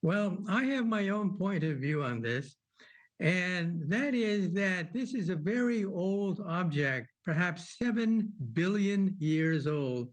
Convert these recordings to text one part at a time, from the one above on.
Well, I have my own point of view on this, and that is that this is a very old object, perhaps 7 billion years old.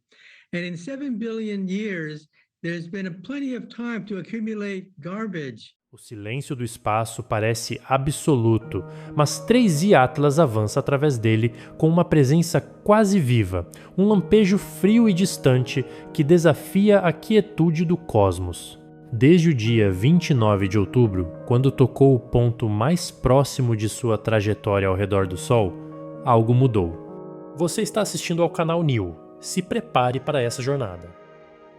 And in 7 billion years, there's been plenty of time to accumulate garbage. O silêncio do espaço parece absoluto, mas 3i Atlas avança através dele com uma presença quase viva, um lampejo frio e distante que desafia a quietude do cosmos. Desde o dia 29 de outubro, quando tocou o ponto mais próximo de sua trajetória ao redor do Sol, algo mudou. Você está assistindo ao canal NEO. Se prepare para essa jornada.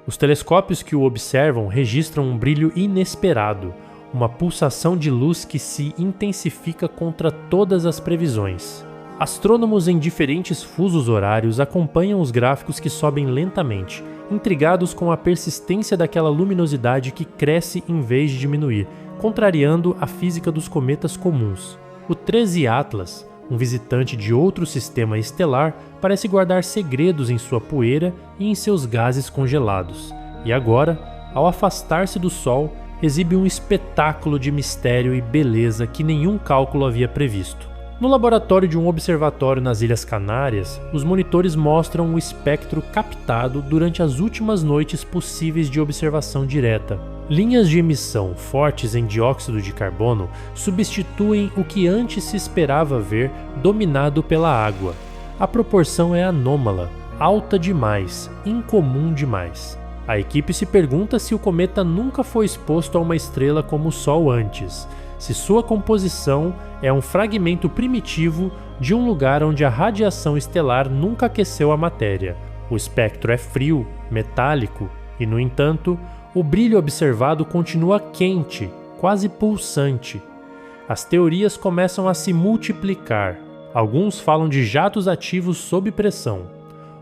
Os telescópios que o observam registram um brilho inesperado, uma pulsação de luz que se intensifica contra todas as previsões. Astrônomos em diferentes fusos horários acompanham os gráficos que sobem lentamente, intrigados com a persistência daquela luminosidade que cresce em vez de diminuir, contrariando a física dos cometas comuns. O 13 Atlas, um visitante de outro sistema estelar, parece guardar segredos em sua poeira e em seus gases congelados. E agora, ao afastar-se do Sol, exibe um espetáculo de mistério e beleza que nenhum cálculo havia previsto. No laboratório de um observatório nas Ilhas Canárias, os monitores mostram o espectro captado durante as últimas noites possíveis de observação direta. Linhas de emissão fortes em dióxido de carbono substituem o que antes se esperava ver dominado pela água. A proporção é anômala, alta demais, incomum demais. A equipe se pergunta se o cometa nunca foi exposto a uma estrela como o Sol antes, se sua composição é um fragmento primitivo de um lugar onde a radiação estelar nunca aqueceu a matéria. O espectro é frio, metálico e, no entanto, o brilho observado continua quente, quase pulsante. As teorias começam a se multiplicar. Alguns falam de jatos ativos sob pressão.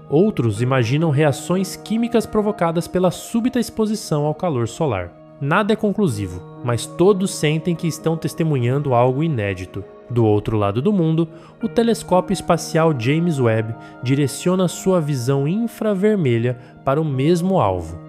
Outros imaginam reações químicas provocadas pela súbita exposição ao calor solar. Nada é conclusivo, mas todos sentem que estão testemunhando algo inédito. Do outro lado do mundo, o telescópio espacial James Webb direciona sua visão infravermelha para o mesmo alvo.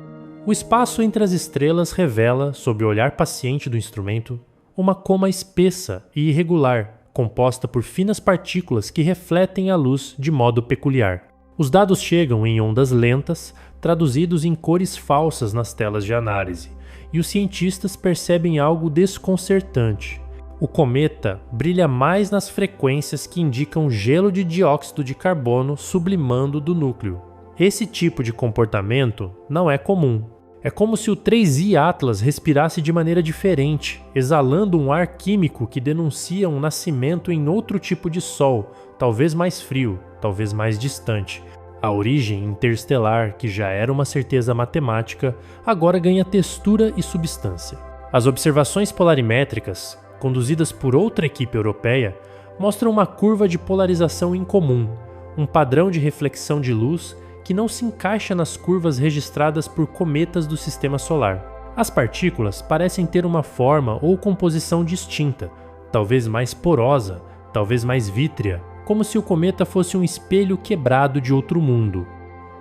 O espaço entre as estrelas revela, sob o olhar paciente do instrumento, uma coma espessa e irregular, composta por finas partículas que refletem a luz de modo peculiar. Os dados chegam em ondas lentas, traduzidos em cores falsas nas telas de análise, e os cientistas percebem algo desconcertante. O cometa brilha mais nas frequências que indicam gelo de dióxido de carbono sublimando do núcleo. Esse tipo de comportamento não é comum. É como se o 3i Atlas respirasse de maneira diferente, exalando um ar químico que denuncia um nascimento em outro tipo de Sol, talvez mais frio, talvez mais distante. A origem interestelar, que já era uma certeza matemática, agora ganha textura e substância. As observações polarimétricas, conduzidas por outra equipe europeia, mostram uma curva de polarização incomum, um padrão de reflexão de luz que não se encaixa nas curvas registradas por cometas do Sistema Solar. As partículas parecem ter uma forma ou composição distinta, talvez mais porosa, talvez mais vítrea, como se o cometa fosse um espelho quebrado de outro mundo.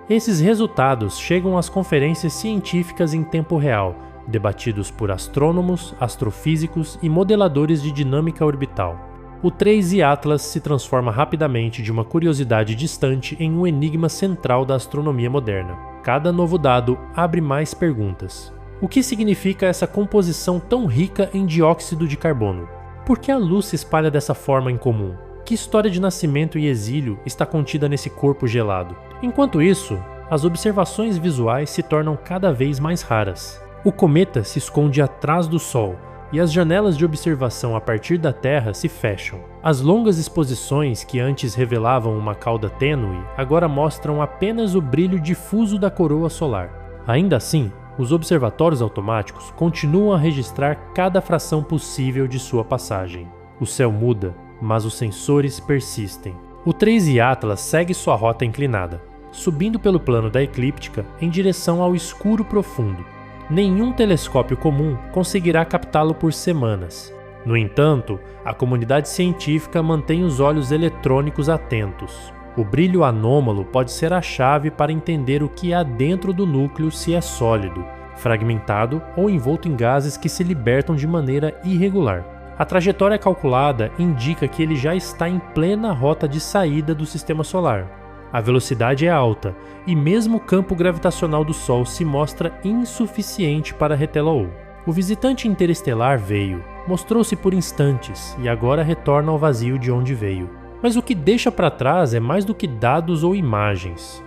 Esses resultados chegam às conferências científicas em tempo real, debatidos por astrônomos, astrofísicos e modeladores de dinâmica orbital. O 3i Atlas se transforma rapidamente de uma curiosidade distante em um enigma central da astronomia moderna. Cada novo dado abre mais perguntas. O que significa essa composição tão rica em dióxido de carbono? Por que a luz se espalha dessa forma incomum? Que história de nascimento e exílio está contida nesse corpo gelado? Enquanto isso, as observações visuais se tornam cada vez mais raras. O cometa se esconde atrás do Sol, e as janelas de observação a partir da Terra se fecham. As longas exposições que antes revelavam uma cauda tênue agora mostram apenas o brilho difuso da coroa solar. Ainda assim, os observatórios automáticos continuam a registrar cada fração possível de sua passagem. O céu muda, mas os sensores persistem. O 3i Atlas segue sua rota inclinada, subindo pelo plano da eclíptica em direção ao escuro profundo. Nenhum telescópio comum conseguirá captá-lo por semanas. No entanto, a comunidade científica mantém os olhos eletrônicos atentos. O brilho anômalo pode ser a chave para entender o que há dentro do núcleo se é sólido. fragmentado ou envolto em gases que se libertam de maneira irregular. A trajetória calculada indica que ele já está em plena rota de saída do sistema solar. A velocidade é alta e mesmo o campo gravitacional do Sol se mostra insuficiente para retê-lo. O visitante interestelar veio, mostrou-se por instantes e agora retorna ao vazio de onde veio. Mas o que deixa para trás é mais do que dados ou imagens.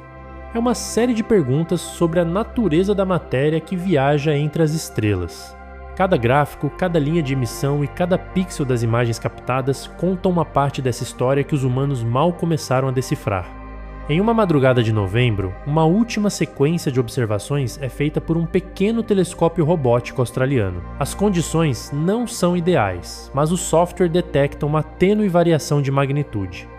É uma série de perguntas sobre a natureza da matéria que viaja entre as estrelas. Cada gráfico, cada linha de emissão e cada pixel das imagens captadas contam uma parte dessa história que os humanos mal começaram a decifrar. Em uma madrugada de novembro, uma última sequência de observações é feita por um pequeno telescópio robótico australiano. As condições não são ideais, mas o software detecta uma tênue variação de magnitude.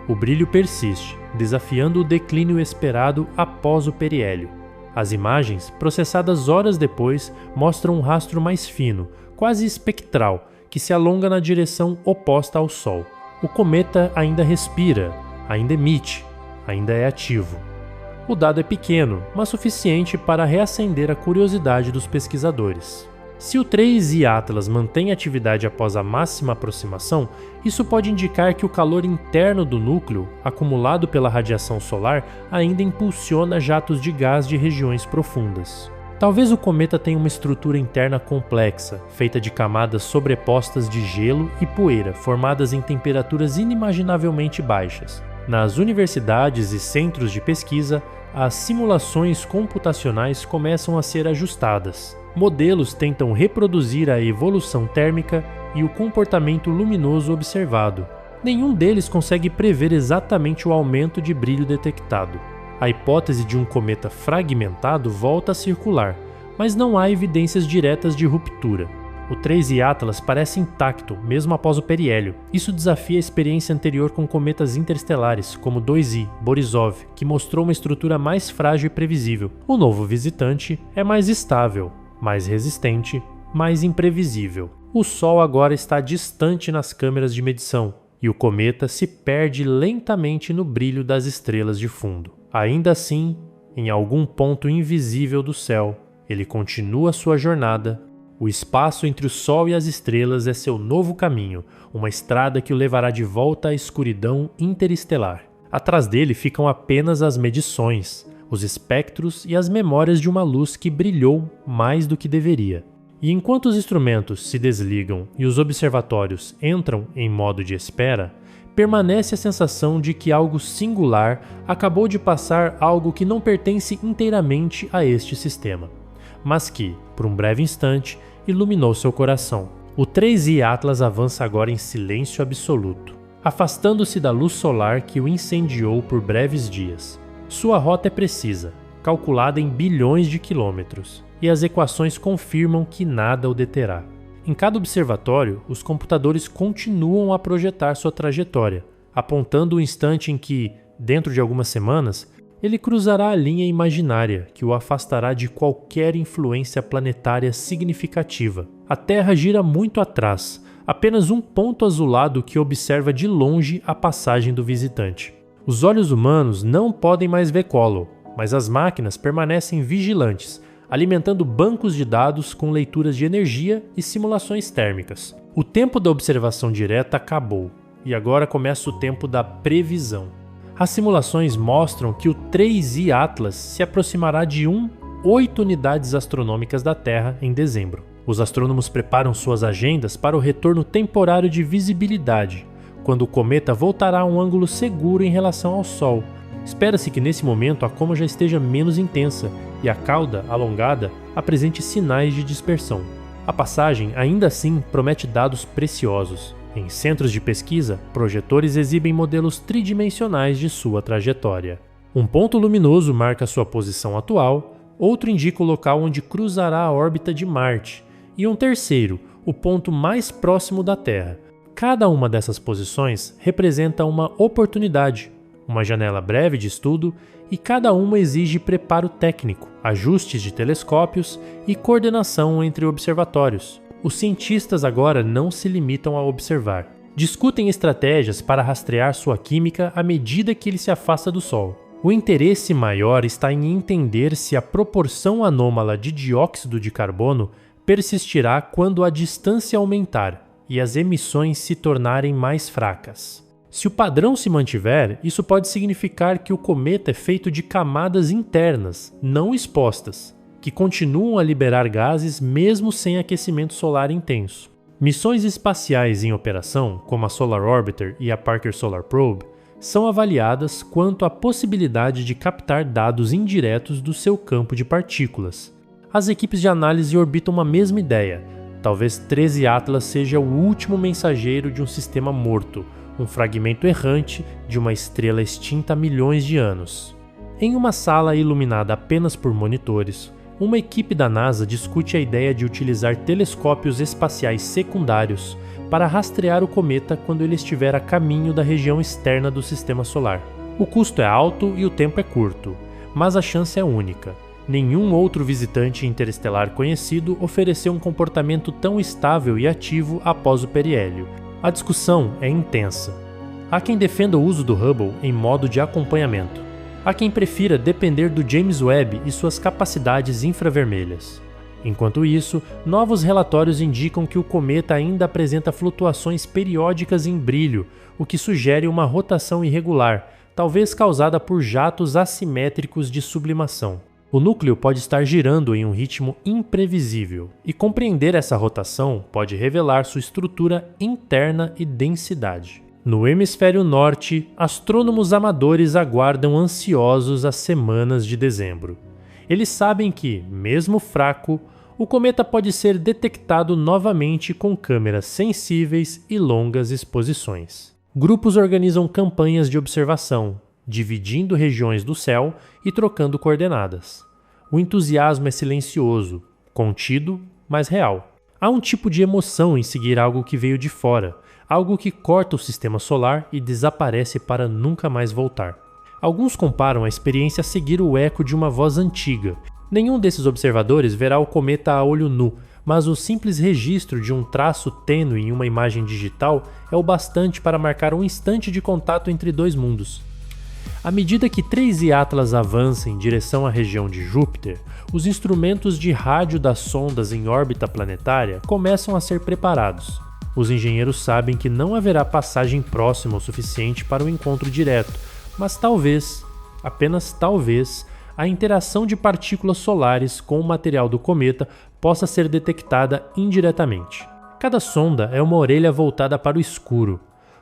O brilho persiste, desafiando o declínio esperado após o periélio. As imagens, processadas horas depois, mostram um rastro mais fino, quase espectral, que se alonga na direção oposta ao Sol. O cometa ainda respira, ainda emite, ainda é ativo. O dado é pequeno, mas suficiente para reacender a curiosidade dos pesquisadores. Se o 3I Atlas mantém atividade após a máxima aproximação, isso pode indicar que o calor interno do núcleo, acumulado pela radiação solar, ainda impulsiona jatos de gás de regiões profundas. Talvez o cometa tenha uma estrutura interna complexa, feita de camadas sobrepostas de gelo e poeira, formadas em temperaturas inimaginavelmente baixas. Nas universidades e centros de pesquisa, as simulações computacionais começam a ser ajustadas. Modelos tentam reproduzir a evolução térmica e o comportamento luminoso observado. Nenhum deles consegue prever exatamente o aumento de brilho detectado. A hipótese de um cometa fragmentado volta a circular, mas não há evidências diretas de ruptura. O 3I Atlas parece intacto, mesmo após o periélio. Isso desafia a experiência anterior com cometas interestelares, como 2I, Borisov, que mostrou uma estrutura mais frágil e previsível. O novo visitante é mais estável, mais resistente, mais imprevisível. O Sol agora está distante nas câmeras de medição, e o cometa se perde lentamente no brilho das estrelas de fundo. Ainda assim, em algum ponto invisível do céu, ele continua sua jornada. O espaço entre o Sol e as estrelas é seu novo caminho, uma estrada que o levará de volta à escuridão interestelar. Atrás dele ficam apenas as medições, os espectros e as memórias de uma luz que brilhou mais do que deveria. E enquanto os instrumentos se desligam e os observatórios entram em modo de espera, permanece a sensação de que algo singular acabou de passar, algo que não pertence inteiramente a este sistema, mas que, por um breve instante, iluminou seu coração. O 3I Atlas avança agora em silêncio absoluto, afastando-se da luz solar que o incendiou por breves dias. Sua rota é precisa, calculada em bilhões de quilômetros, e as equações confirmam que nada o deterá. Em cada observatório, os computadores continuam a projetar sua trajetória, apontando o instante em que, dentro de algumas semanas, ele cruzará a linha imaginária que o afastará de qualquer influência planetária significativa. A Terra gira muito atrás, apenas um ponto azulado que observa de longe a passagem do visitante. Os olhos humanos não podem mais ver Kolow, mas as máquinas permanecem vigilantes, alimentando bancos de dados com leituras de energia e simulações térmicas. O tempo da observação direta acabou, e agora começa o tempo da previsão. As simulações mostram que o 3I Atlas se aproximará de 8 unidades astronômicas da Terra em dezembro. Os astrônomos preparam suas agendas para o retorno temporário de visibilidade, quando o cometa voltará a um ângulo seguro em relação ao Sol. Espera-se que nesse momento a coma já esteja menos intensa e a cauda, alongada, apresente sinais de dispersão. A passagem, ainda assim, promete dados preciosos. Em centros de pesquisa, projetores exibem modelos tridimensionais de sua trajetória. Um ponto luminoso marca sua posição atual, outro indica o local onde cruzará a órbita de Marte, e um terceiro, o ponto mais próximo da Terra. Cada uma dessas posições representa uma oportunidade, uma janela breve de estudo, e cada uma exige preparo técnico, ajustes de telescópios e coordenação entre observatórios. Os cientistas agora não se limitam a observar. Discutem estratégias para rastrear sua química à medida que ele se afasta do Sol. O interesse maior está em entender se a proporção anômala de dióxido de carbono persistirá quando a distância aumentar e as emissões se tornarem mais fracas. Se o padrão se mantiver, isso pode significar que o cometa é feito de camadas internas, não expostas, que continuam a liberar gases mesmo sem aquecimento solar intenso. Missões espaciais em operação, como a Solar Orbiter e a Parker Solar Probe, são avaliadas quanto à possibilidade de captar dados indiretos do seu campo de partículas. As equipes de análise orbitam uma mesma ideia. Talvez 13 Atlas seja o último mensageiro de um sistema morto, um fragmento errante de uma estrela extinta há milhões de anos. Em uma sala iluminada apenas por monitores, uma equipe da NASA discute a ideia de utilizar telescópios espaciais secundários para rastrear o cometa quando ele estiver a caminho da região externa do sistema solar. O custo é alto e o tempo é curto, mas a chance é única. Nenhum outro visitante interestelar conhecido ofereceu um comportamento tão estável e ativo após o periélio. A discussão é intensa. Há quem defenda o uso do Hubble em modo de acompanhamento. Há quem prefira depender do James Webb e suas capacidades infravermelhas. Enquanto isso, novos relatórios indicam que o cometa ainda apresenta flutuações periódicas em brilho, o que sugere uma rotação irregular, talvez causada por jatos assimétricos de sublimação. O núcleo pode estar girando em um ritmo imprevisível, e compreender essa rotação pode revelar sua estrutura interna e densidade. No hemisfério norte, astrônomos amadores aguardam ansiosos as semanas de dezembro. Eles sabem que, mesmo fraco, o cometa pode ser detectado novamente com câmeras sensíveis e longas exposições. Grupos organizam campanhas de observação, dividindo regiões do céu e trocando coordenadas. O entusiasmo é silencioso, contido, mas real. Há um tipo de emoção em seguir algo que veio de fora, algo que corta o sistema solar e desaparece para nunca mais voltar. Alguns comparam a experiência a seguir o eco de uma voz antiga. Nenhum desses observadores verá o cometa a olho nu, mas o simples registro de um traço tênue em uma imagem digital é o bastante para marcar um instante de contato entre dois mundos. À medida que 3 Atlas avança em direção à região de Júpiter, os instrumentos de rádio das sondas em órbita planetária começam a ser preparados. Os engenheiros sabem que não haverá passagem próxima o suficiente para o encontro direto, mas talvez, apenas talvez, a interação de partículas solares com o material do cometa possa ser detectada indiretamente. Cada sonda é uma orelha voltada para o escuro.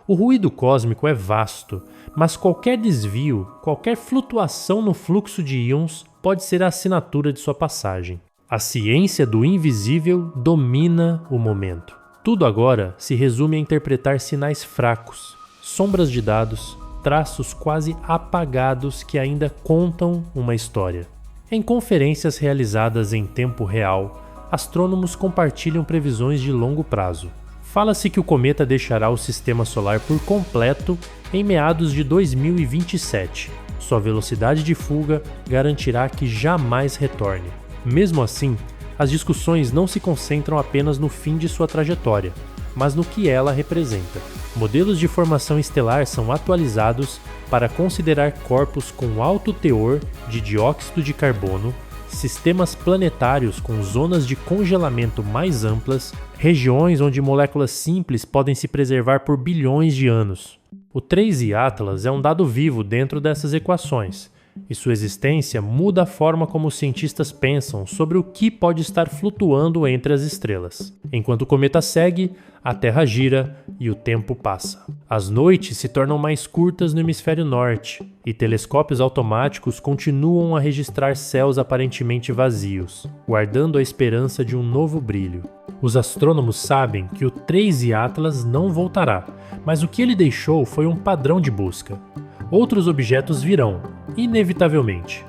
O ruído cósmico é vasto, mas qualquer desvio, qualquer flutuação no fluxo de íons pode ser a assinatura de sua passagem. A ciência do invisível domina o momento. Tudo agora se resume a interpretar sinais fracos, sombras de dados, traços quase apagados que ainda contam uma história. Em conferências realizadas em tempo real, astrônomos compartilham previsões de longo prazo. Fala-se que o cometa deixará o sistema solar por completo em meados de 2027. Sua velocidade de fuga garantirá que jamais retorne. Mesmo assim, as discussões não se concentram apenas no fim de sua trajetória, mas no que ela representa. Modelos de formação estelar são atualizados para considerar corpos com alto teor de dióxido de carbono, sistemas planetários com zonas de congelamento mais amplas, regiões onde moléculas simples podem se preservar por bilhões de anos. O 3 Atlas é um dado vivo dentro dessas equações, e sua existência muda a forma como os cientistas pensam sobre o que pode estar flutuando entre as estrelas. Enquanto o cometa segue, a Terra gira e o tempo passa. As noites se tornam mais curtas no hemisfério norte, e telescópios automáticos continuam a registrar céus aparentemente vazios, guardando a esperança de um novo brilho. Os astrônomos sabem que o 3 Atlas não voltará, mas o que ele deixou foi um padrão de busca. Outros objetos virão, inevitavelmente.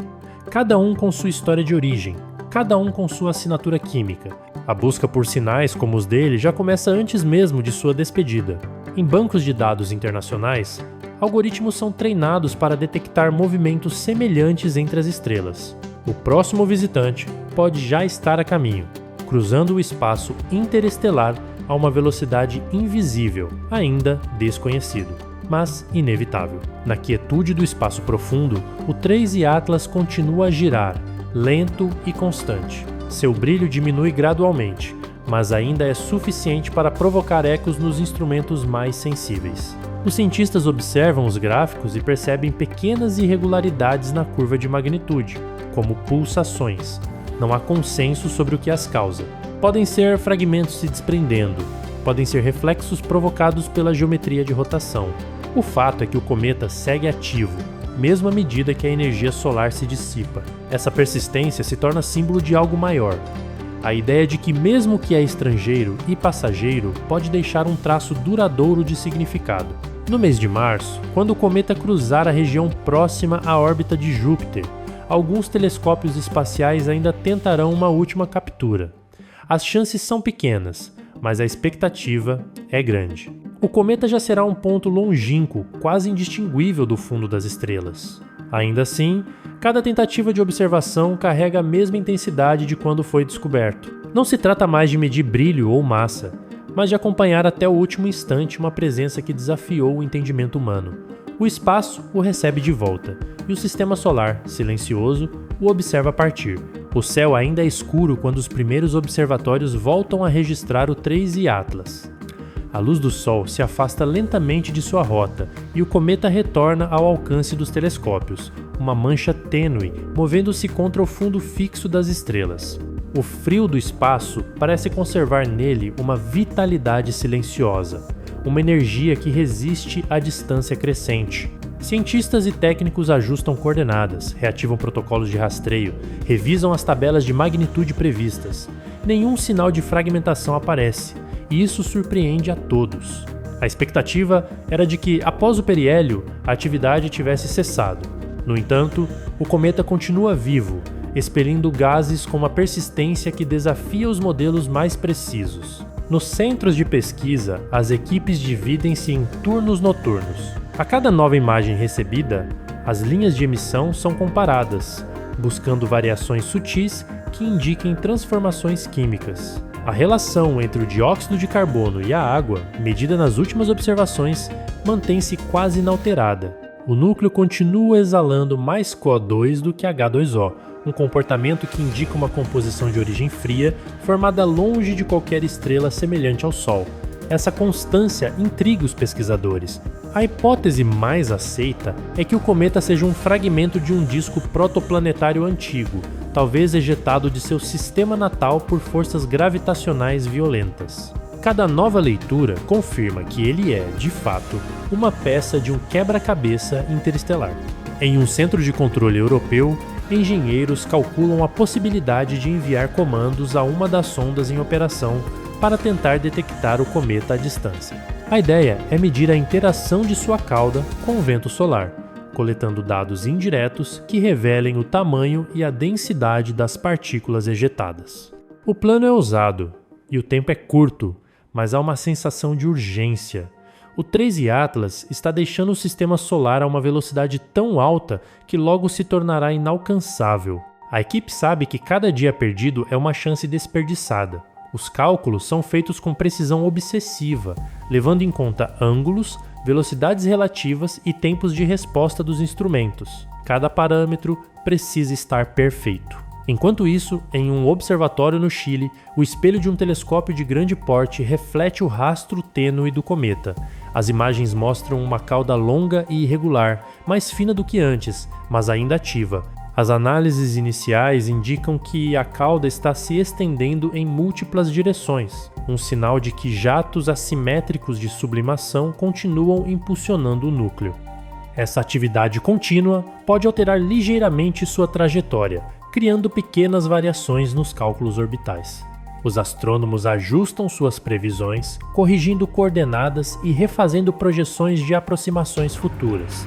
Cada um com sua história de origem, cada um com sua assinatura química. A busca por sinais como os dele já começa antes mesmo de sua despedida. Em bancos de dados internacionais, algoritmos são treinados para detectar movimentos semelhantes entre as estrelas. O próximo visitante pode já estar a caminho, cruzando o espaço interestelar a uma velocidade invisível, ainda desconhecido. mas inevitável. Na quietude do espaço profundo, o 3I Atlas continua a girar, lento e constante. Seu brilho diminui gradualmente, mas ainda é suficiente para provocar ecos nos instrumentos mais sensíveis. Os cientistas observam os gráficos e percebem pequenas irregularidades na curva de magnitude, como pulsações. Não há consenso sobre o que as causa. Podem ser fragmentos se desprendendo, podem ser reflexos provocados pela geometria de rotação. O fato é que o cometa segue ativo, mesmo à medida que a energia solar se dissipa. Essa persistência se torna símbolo de algo maior. A ideia de que mesmo que é estrangeiro e passageiro, pode deixar um traço duradouro de significado. No mês de março, quando o cometa cruzar a região próxima à órbita de Júpiter, alguns telescópios espaciais ainda tentarão uma última captura. As chances são pequenas, mas a expectativa é grande. O cometa já será um ponto longínquo, quase indistinguível do fundo das estrelas. Ainda assim, cada tentativa de observação carrega a mesma intensidade de quando foi descoberto. Não se trata mais de medir brilho ou massa, mas de acompanhar até o último instante uma presença que desafiou o entendimento humano. O espaço o recebe de volta, e o sistema solar, silencioso, o observa partir. O céu ainda é escuro quando os primeiros observatórios voltam a registrar o 3I Atlas. A luz do Sol se afasta lentamente de sua rota e o cometa retorna ao alcance dos telescópios, uma mancha tênue, movendo-se contra o fundo fixo das estrelas. O frio do espaço parece conservar nele uma vitalidade silenciosa, uma energia que resiste à distância crescente. Cientistas e técnicos ajustam coordenadas, reativam protocolos de rastreio, revisam as tabelas de magnitude previstas. Nenhum sinal de fragmentação aparece, e isso surpreende a todos. A expectativa era de que, após o periélio, a atividade tivesse cessado. No entanto, o cometa continua vivo, expelindo gases com uma persistência que desafia os modelos mais precisos. Nos centros de pesquisa, as equipes dividem-se em turnos noturnos. A cada nova imagem recebida, as linhas de emissão são comparadas, buscando variações sutis que indiquem transformações químicas. A relação entre o dióxido de carbono e a água, medida nas últimas observações, mantém-se quase inalterada. O núcleo continua exalando mais CO2 do que H2O, um comportamento que indica uma composição de origem fria, formada longe de qualquer estrela semelhante ao Sol. Essa constância intriga os pesquisadores. A hipótese mais aceita é que o cometa seja um fragmento de um disco protoplanetário antigo, talvez ejetado de seu sistema natal por forças gravitacionais violentas. Cada nova leitura confirma que ele é, de fato, uma peça de um quebra-cabeça interestelar. Em um centro de controle europeu, engenheiros calculam a possibilidade de enviar comandos a uma das sondas em operação para tentar detectar o cometa à distância. A ideia é medir a interação de sua cauda com o vento solar, coletando dados indiretos que revelem o tamanho e a densidade das partículas ejetadas. O plano é ousado e o tempo é curto, mas há uma sensação de urgência. O 3I Atlas está deixando o sistema solar a uma velocidade tão alta que logo se tornará inalcançável. A equipe sabe que cada dia perdido é uma chance desperdiçada. Os cálculos são feitos com precisão obsessiva, levando em conta ângulos, velocidades relativas e tempos de resposta dos instrumentos. Cada parâmetro precisa estar perfeito. Enquanto isso, em um observatório no Chile, o espelho de um telescópio de grande porte reflete o rastro tênue do cometa. As imagens mostram uma cauda longa e irregular, mais fina do que antes, mas ainda ativa. As análises iniciais indicam que a cauda está se estendendo em múltiplas direções, um sinal de que jatos assimétricos de sublimação continuam impulsionando o núcleo. Essa atividade contínua pode alterar ligeiramente sua trajetória, criando pequenas variações nos cálculos orbitais. Os astrônomos ajustam suas previsões, corrigindo coordenadas e refazendo projeções de aproximações futuras.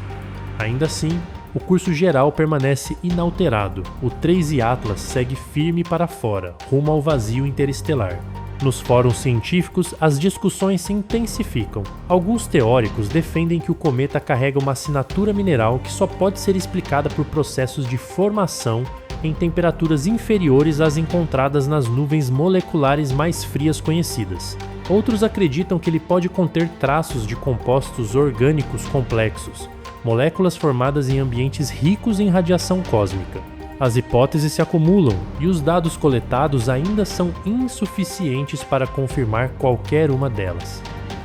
Ainda assim, o curso geral permanece inalterado. O 3I Atlas segue firme para fora, rumo ao vazio interestelar. Nos fóruns científicos, as discussões se intensificam. Alguns teóricos defendem que o cometa carrega uma assinatura mineral que só pode ser explicada por processos de formação em temperaturas inferiores às encontradas nas nuvens moleculares mais frias conhecidas. Outros acreditam que ele pode conter traços de compostos orgânicos complexos, moléculas formadas em ambientes ricos em radiação cósmica. As hipóteses se acumulam e os dados coletados ainda são insuficientes para confirmar qualquer uma delas.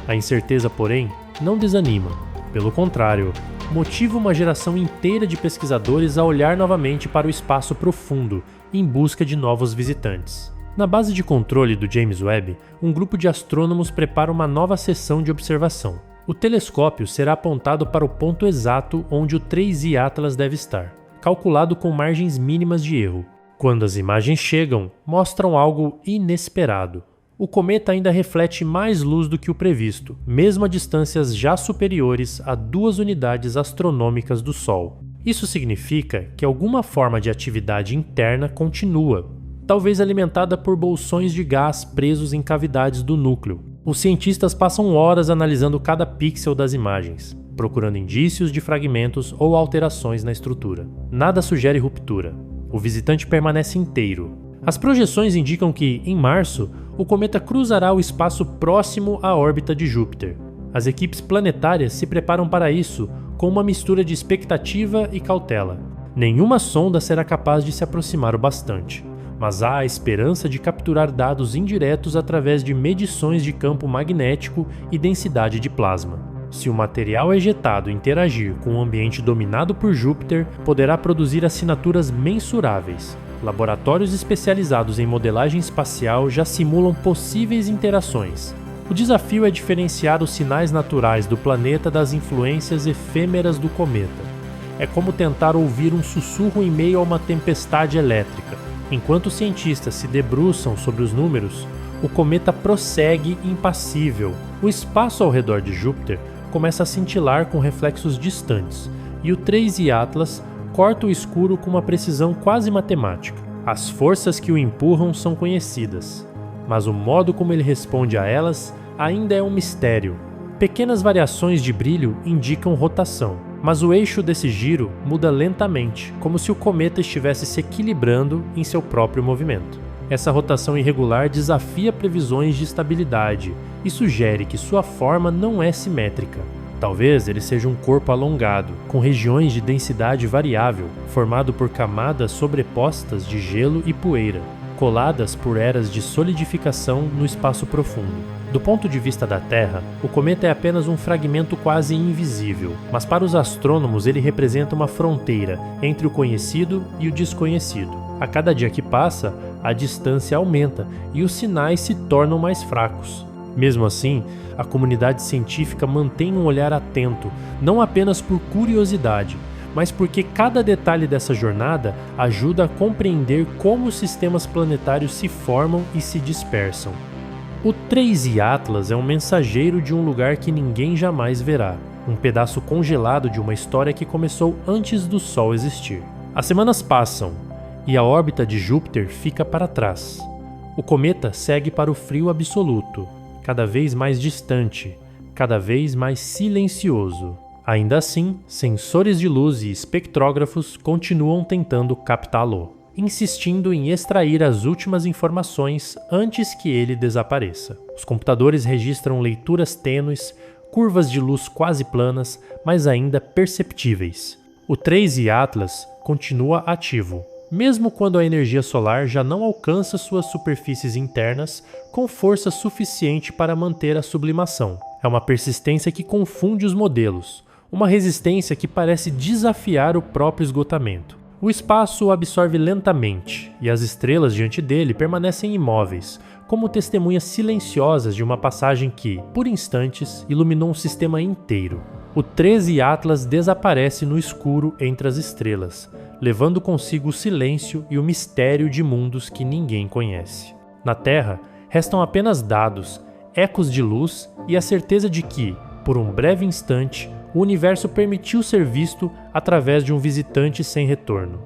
A incerteza, porém, não desanima. Pelo contrário, motiva uma geração inteira de pesquisadores a olhar novamente para o espaço profundo em busca de novos visitantes. Na base de controle do James Webb, um grupo de astrônomos prepara uma nova sessão de observação. O telescópio será apontado para o ponto exato onde o 3I Atlas deve estar, calculado com margens mínimas de erro. Quando as imagens chegam, mostram algo inesperado. O cometa ainda reflete mais luz do que o previsto, mesmo a distâncias já superiores a 2 unidades astronômicas do Sol. Isso significa que alguma forma de atividade interna continua, talvez alimentada por bolsões de gás presos em cavidades do núcleo. Os cientistas passam horas analisando cada pixel das imagens, procurando indícios de fragmentos ou alterações na estrutura. Nada sugere ruptura. O visitante permanece inteiro. As projeções indicam que, em março, o cometa cruzará o espaço próximo à órbita de Júpiter. As equipes planetárias se preparam para isso com uma mistura de expectativa e cautela. Nenhuma sonda será capaz de se aproximar o bastante, mas há a esperança de capturar dados indiretos através de medições de campo magnético e densidade de plasma. Se o material ejetado interagir com o ambiente dominado por Júpiter, poderá produzir assinaturas mensuráveis. Laboratórios especializados em modelagem espacial já simulam possíveis interações. O desafio é diferenciar os sinais naturais do planeta das influências efêmeras do cometa. É como tentar ouvir um sussurro em meio a uma tempestade elétrica. Enquanto os cientistas se debruçam sobre os números, o cometa prossegue impassível. O espaço ao redor de Júpiter começa a cintilar com reflexos distantes, e o 3I Atlas corta o escuro com uma precisão quase matemática. As forças que o empurram são conhecidas, mas o modo como ele responde a elas ainda é um mistério. Pequenas variações de brilho indicam rotação, mas o eixo desse giro muda lentamente, como se o cometa estivesse se equilibrando em seu próprio movimento. Essa rotação irregular desafia previsões de estabilidade e sugere que sua forma não é simétrica. Talvez ele seja um corpo alongado, com regiões de densidade variável, formado por camadas sobrepostas de gelo e poeira, coladas por eras de solidificação no espaço profundo. Do ponto de vista da Terra, o cometa é apenas um fragmento quase invisível, mas para os astrônomos ele representa uma fronteira entre o conhecido e o desconhecido. A cada dia que passa, a distância aumenta e os sinais se tornam mais fracos. Mesmo assim, a comunidade científica mantém um olhar atento, não apenas por curiosidade, mas porque cada detalhe dessa jornada ajuda a compreender como os sistemas planetários se formam e se dispersam. O 3I Atlas é um mensageiro de um lugar que ninguém jamais verá, um pedaço congelado de uma história que começou antes do Sol existir. As semanas passam, e a órbita de Júpiter fica para trás. O cometa segue para o frio absoluto, cada vez mais distante, cada vez mais silencioso. Ainda assim, sensores de luz e espectrógrafos continuam tentando captá-lo, insistindo em extrair as últimas informações antes que ele desapareça. Os computadores registram leituras tênues, curvas de luz quase planas, mas ainda perceptíveis. O 3I Atlas continua ativo, mesmo quando a energia solar já não alcança suas superfícies internas com força suficiente para manter a sublimação. É uma persistência que confunde os modelos, uma resistência que parece desafiar o próprio esgotamento. O espaço o absorve lentamente, e as estrelas diante dele permanecem imóveis, como testemunhas silenciosas de uma passagem que, por instantes, iluminou um sistema inteiro. O 3I Atlas desaparece no escuro entre as estrelas, levando consigo o silêncio e o mistério de mundos que ninguém conhece. Na Terra, restam apenas dados, ecos de luz e a certeza de que, por um breve instante, o universo permitiu ser visto através de um visitante sem retorno.